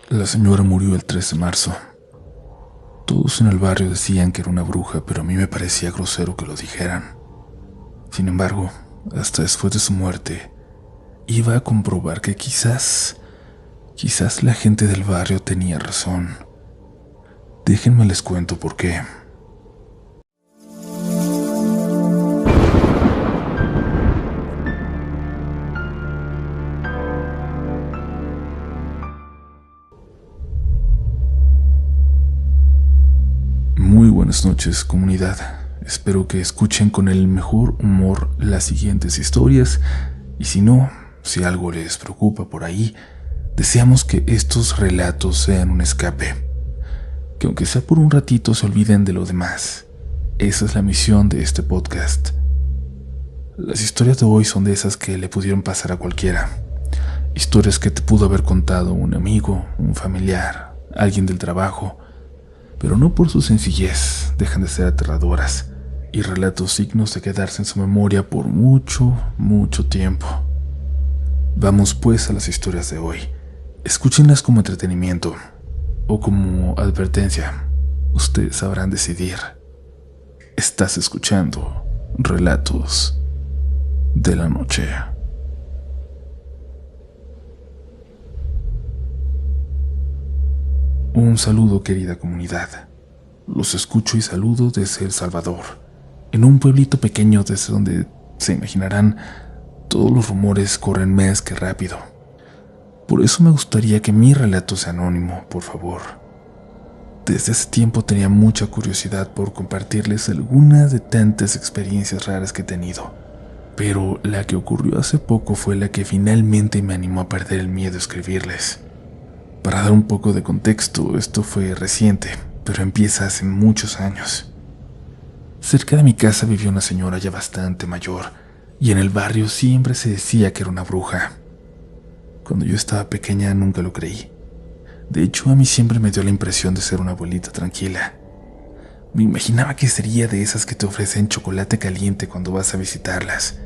La señora murió el 3 de marzo. Todos en el barrio decían que era una bruja, pero a mí me parecía grosero que lo dijeran. Sin embargo, hasta después de su muerte, iba a comprobar que quizás la gente del barrio tenía razón. Déjenme les cuento por qué. Muy buenas noches, comunidad. Espero que escuchen con el mejor humor las siguientes historias y si algo les preocupa por ahí, deseamos que estos relatos sean un escape, que aunque sea por un ratito se olviden de lo demás. Esa es la misión de este podcast. Las historias de hoy son de esas que le pudieron pasar a cualquiera. Historias que te pudo haber contado un amigo, un familiar, alguien del trabajo, pero no por su sencillez dejan de ser aterradoras y relatos dignos de quedarse en su memoria por mucho, mucho tiempo. Vamos pues a las historias de hoy. Escúchenlas como entretenimiento o como advertencia. Ustedes sabrán decidir. Estás escuchando Relatos de la Noche. Un saludo, querida comunidad. Los escucho y saludo desde El Salvador, en un pueblito pequeño desde donde, se imaginarán, todos los rumores corren más que rápido. Por eso me gustaría que mi relato sea anónimo, por favor. Desde hace tiempo tenía mucha curiosidad por compartirles algunas de tantas experiencias raras que he tenido, pero la que ocurrió hace poco fue la que finalmente me animó a perder el miedo a escribirles. Para dar un poco de contexto, esto fue reciente, pero empieza hace muchos años. Cerca de mi casa vivía una señora ya bastante mayor, y en el barrio siempre se decía que era una bruja. Cuando yo estaba pequeña nunca lo creí. De hecho, a mí siempre me dio la impresión de ser una abuelita tranquila. Me imaginaba que sería de esas que te ofrecen chocolate caliente cuando vas a visitarlas.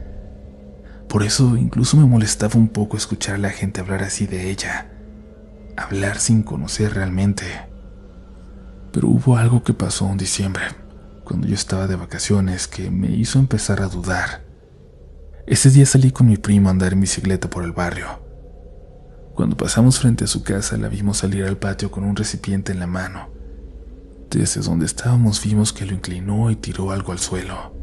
Por eso incluso me molestaba un poco escuchar a la gente hablar así de ella. Hablar sin conocer realmente. Pero hubo algo que pasó en diciembre, cuando yo estaba de vacaciones, que me hizo empezar a dudar. Ese día salí con mi primo a andar en bicicleta por el barrio. Cuando pasamos frente a su casa, la vimos salir al patio con un recipiente en la mano. Desde donde estábamos vimos que lo inclinó y tiró algo al suelo.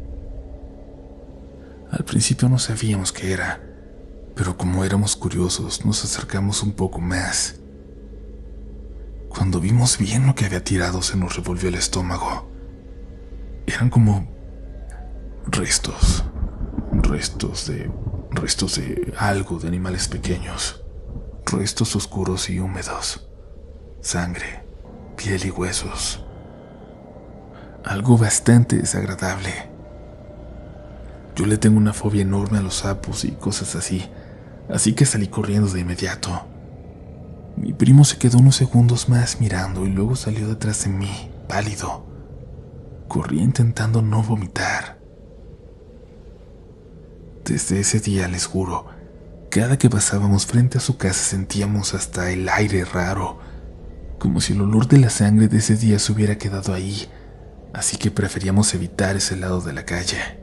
Al principio no sabíamos qué era, pero como éramos curiosos, nos acercamos un poco más. Cuando vimos bien lo que había tirado, se nos revolvió el estómago. Eran como restos de algo, de animales pequeños, restos oscuros y húmedos, sangre, piel y huesos. Algo bastante desagradable. Yo le tengo una fobia enorme a los sapos y cosas así que salí corriendo de inmediato. Mi primo se quedó unos segundos más mirando y luego salió detrás de mí, pálido. Corrí intentando no vomitar. Desde ese día, les juro, cada que pasábamos frente a su casa sentíamos hasta el aire raro, como si el olor de la sangre de ese día se hubiera quedado ahí, así que preferíamos evitar ese lado de la calle.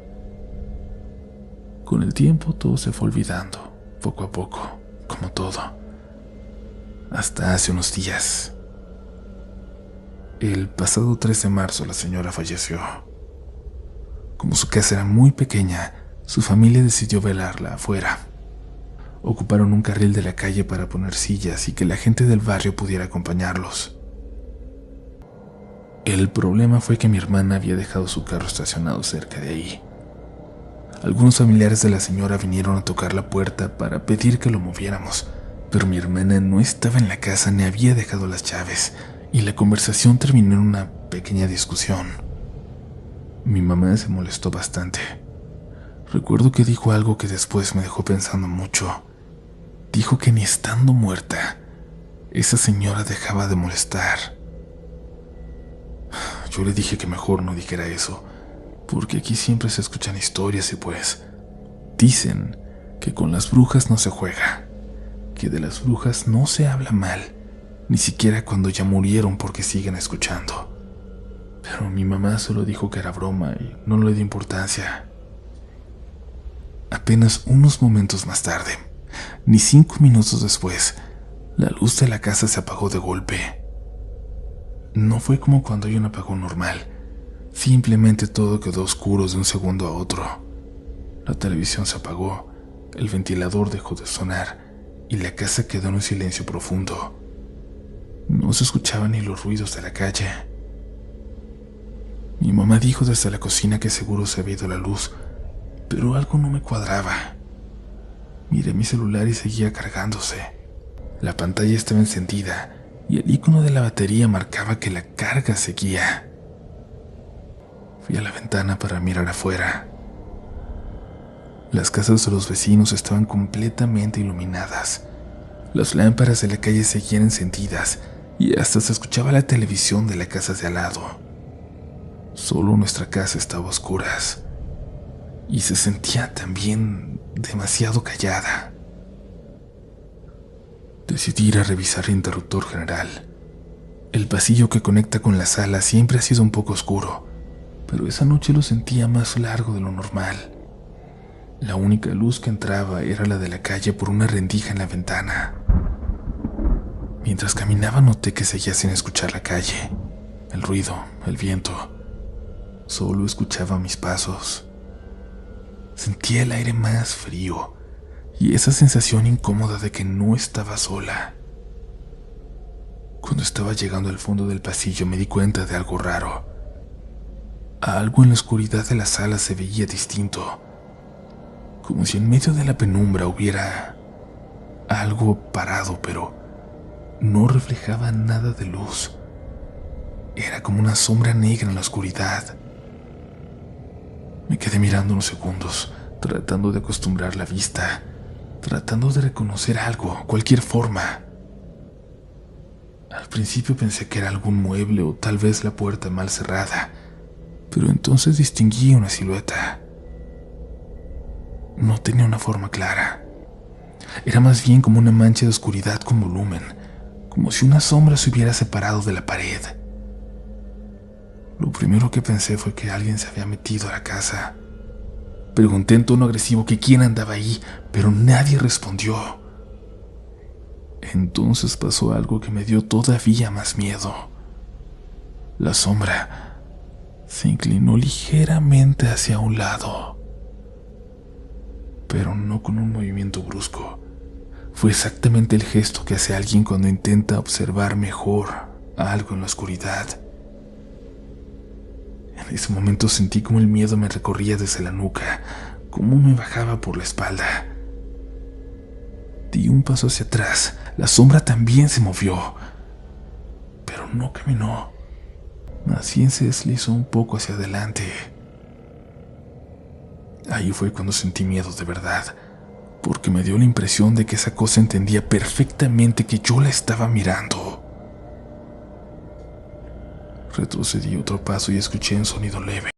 Con el tiempo todo se fue olvidando, poco a poco, como todo. Hasta hace unos días. El pasado 3 de marzo la señora falleció. Como su casa era muy pequeña, su familia decidió velarla afuera. Ocuparon un carril de la calle para poner sillas y que la gente del barrio pudiera acompañarlos. El problema fue que mi hermana había dejado su carro estacionado cerca de ahí. Algunos familiares de la señora vinieron a tocar la puerta para pedir que lo moviéramos, pero mi hermana no estaba en la casa ni había dejado las llaves, y la conversación terminó en una pequeña discusión. Mi mamá se molestó bastante. Recuerdo que dijo algo que después me dejó pensando mucho. Dijo que ni estando muerta, esa señora dejaba de molestar. Yo le dije que mejor no dijera eso, porque aquí siempre se escuchan historias y pues dicen que con las brujas no se juega, que de las brujas no se habla mal ni siquiera cuando ya murieron, porque siguen escuchando. Pero mi mamá solo dijo que era broma y no le dio importancia. Apenas unos momentos más tarde, ni 5 minutos después, la luz de la casa se apagó de golpe. No fue como cuando hay un apagón normal. Simplemente todo quedó oscuro de un segundo a otro. La televisión se apagó, el ventilador dejó de sonar y la casa quedó en un silencio profundo. No se escuchaban ni los ruidos de la calle. Mi mamá dijo desde la cocina que seguro se había ido la luz, pero algo no me cuadraba. Miré mi celular y seguía cargándose. La pantalla estaba encendida y el icono de la batería marcaba que la carga seguía. Fui a la ventana para mirar afuera. Las casas de los vecinos estaban completamente iluminadas. Las lámparas de la calle seguían encendidas y hasta se escuchaba la televisión de la casa de al lado. Solo nuestra casa estaba a oscuras y se sentía también demasiado callada. Decidí ir a revisar el interruptor general. El pasillo que conecta con la sala siempre ha sido un poco oscuro, pero esa noche lo sentía más largo de lo normal. La única luz que entraba era la de la calle por una rendija en la ventana. Mientras caminaba noté que seguía sin escuchar la calle, el ruido, el viento. Solo escuchaba mis pasos. Sentía el aire más frío y esa sensación incómoda de que no estaba sola. Cuando estaba llegando al fondo del pasillo me di cuenta de algo raro. Algo en la oscuridad de la sala se veía distinto, como si en medio de la penumbra hubiera algo parado, pero no reflejaba nada de luz. Era como una sombra negra en la oscuridad. Me quedé mirando unos segundos, tratando de acostumbrar la vista, tratando de reconocer algo, cualquier forma. Al principio pensé que era algún mueble o tal vez la puerta mal cerrada, pero entonces distinguí una silueta. No tenía una forma clara. Era más bien como una mancha de oscuridad con volumen, como si una sombra se hubiera separado de la pared. Lo primero que pensé fue que alguien se había metido a la casa. Pregunté en tono agresivo que quién andaba ahí, pero nadie respondió. Entonces pasó algo que me dio todavía más miedo. La sombra se inclinó ligeramente hacia un lado, pero no con un movimiento brusco. Fue exactamente el gesto que hace alguien cuando intenta observar mejor algo en la oscuridad. En ese momento sentí como el miedo me recorría desde la nuca, como me bajaba por la espalda. Di un paso hacia atrás, la sombra también se movió, pero no caminó, más bien se deslizó un poco hacia adelante. Ahí fue cuando sentí miedo de verdad, porque me dio la impresión de que esa cosa entendía perfectamente que yo la estaba mirando. Retrocedí otro paso y escuché un sonido leve.